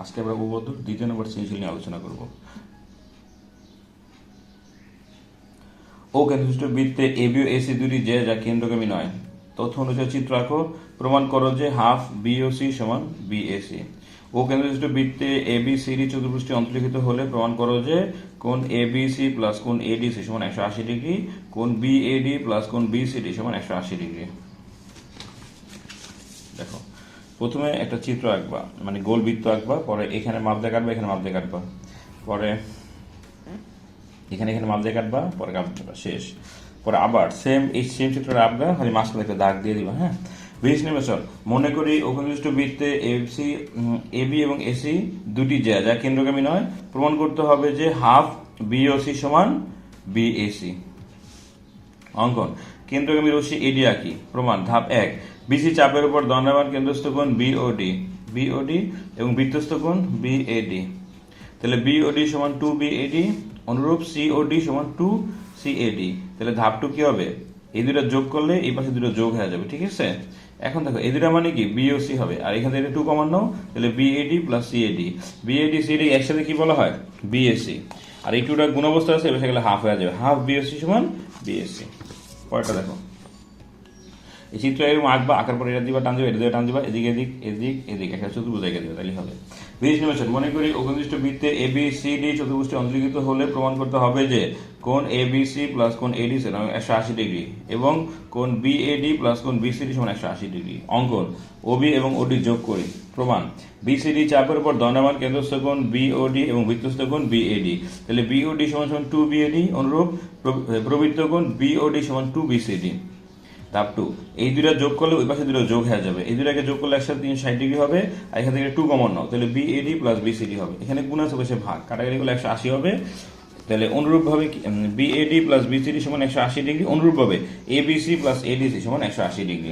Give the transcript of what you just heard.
আজকে আমরা উপপাদ্য দ্বিতীয় নম্বর সৃজনশীল নিয়ে আলোচনা করব। ও কেন্দ্রবিষ্ট বৃত্তে এবি ও এসি দুটি যে যা কেন্দ্রগামী নয়। তথ্য অনুযায়ী চিত্র আঁকো। প্রমাণ করো যে হাফ বিওসি সমান বিএসি। ও কেন্দ্রবিষ্ট বৃত্তে এবিসিডি চতুর্ভুজটি অন্তর্লিখিত হলে প্রমাণ করো যে কোণ এবিসি প্লাস কোণ এডিসি সমান 180 ডিগ্রি, কোণ বিএডি প্লাস কোণ বিসিডি সমান 180 ডিগ্রি। দেখো, প্রথমে একটা চিত্র আঁকবা, মানে গোল বৃত্ত আঁকবা, পরে এখানে মাপ দিয়ে কাটবা, এখানে মাপ দিয়ে কাটবা, পরে এখানে মাপ দিয়ে কাটবা, পরে কাটবা, শেষ। পরে আবার সেম চিত্রটা আঁকবা, খালি মাঝখানে একটা দাগ দিয়ে দিবা। হ্যাঁ, বিশেষ নির্বাচন। মনে করি অভিনিষ্ট বৃত্তে এবি এবং এসি দুটি যা কেন্দ্রগামী নয়। প্রমাণ করতে হবে যে হাফ বিওসি সমান বিএসি। অঙ্কন। কেন্দ্রগামী রশ্মি এডি আঁকি। প্রমাণ। ধাপ 1, বিসি চাপের উপর দণ্ডায়মান কেন্দ্রস্থ কোণ বিওডি এবং বৃত্তস্থ কোণ বিএডি। তাহলে বিওডি সমান 2 বিএডি, অনুরূপ সিওডি সমান 2 সিএডি। তাহলে ধাপ 2 কি হবে? এই দুটো যোগ করলে এই পাশে দুটো যোগ হয়ে যাবে, ঠিক আছে? এখন দেখো, এই দুটো মানে কি বিওসি হবে, আর এখান থেকে 2 কমন নাও, তাহলে BAD plus CAD. BAD CAD একসাথে কি বলা হয়? বিএসি। আর এই 2টা গুণ অবস্থা আছে, এবার গেলে হাফ হয়ে যাবে, হাফ বিওসি সমান বিএসি। পরেরটা দেখো, এই চিত্র এরকম আঁকবা, আঁকার পরে এটা দিবা, টান দিবা, এটা দিয়ে টান দিবা, এদিক এদিক এদিক এদিক, একটা চতুর্ভুজ এঁকে দিবা, তাহলে হবে। বিশেষ নির্বাচন। মনে করি অভিনিষ্ট বৃত্তে এবিসিডি চতুর্ভুজটি অন্তর্লিখিত হলে প্রমাণ করতে হবে যে কোণ এবিসি প্লাস কোণ এডিসি সমান 180 ডিগ্রি এবং কোণ বিএডি প্লাস কোণ বিসিডি সমান 180 ডিগ্রি। অঙ্কন। ওবি এবং ওডি যোগ করি। প্রমাণ। বিসিডি চাপের উপর দণ্ডায়মান কেন্দ্রস্থ কোণ বিওডি এবং বৃত্তস্থ কোণ বিএডি। তাহলে বিওডি সমান 2 বিএডি, অনুরূপ প্রবৃত্ত কোণ বিওডি সমান 2 বিসিডি। ধাপ 2, এই দুইটা যোগ করলে ওই পাশে দুটো যোগ হয়ে যাবে, এই দুটাকে যোগ করলে একসাথে 360 ডিগ্রি হবে, আর এখান থেকে 2 কমন নাও, তাহলে বিএডি প্লাস বিসিডি হবে। এখানে গুণ আছে, বসে ভাগ, কাটাকাটি করলে 180 হবে। তাহলে অনুরূপভাবে বিএডি প্লাস বিসিডি সমান 180 ডিগ্রি, অনুরূপভাবে এবিসি প্লাস এডিসি সমান 180 ডিগ্রি।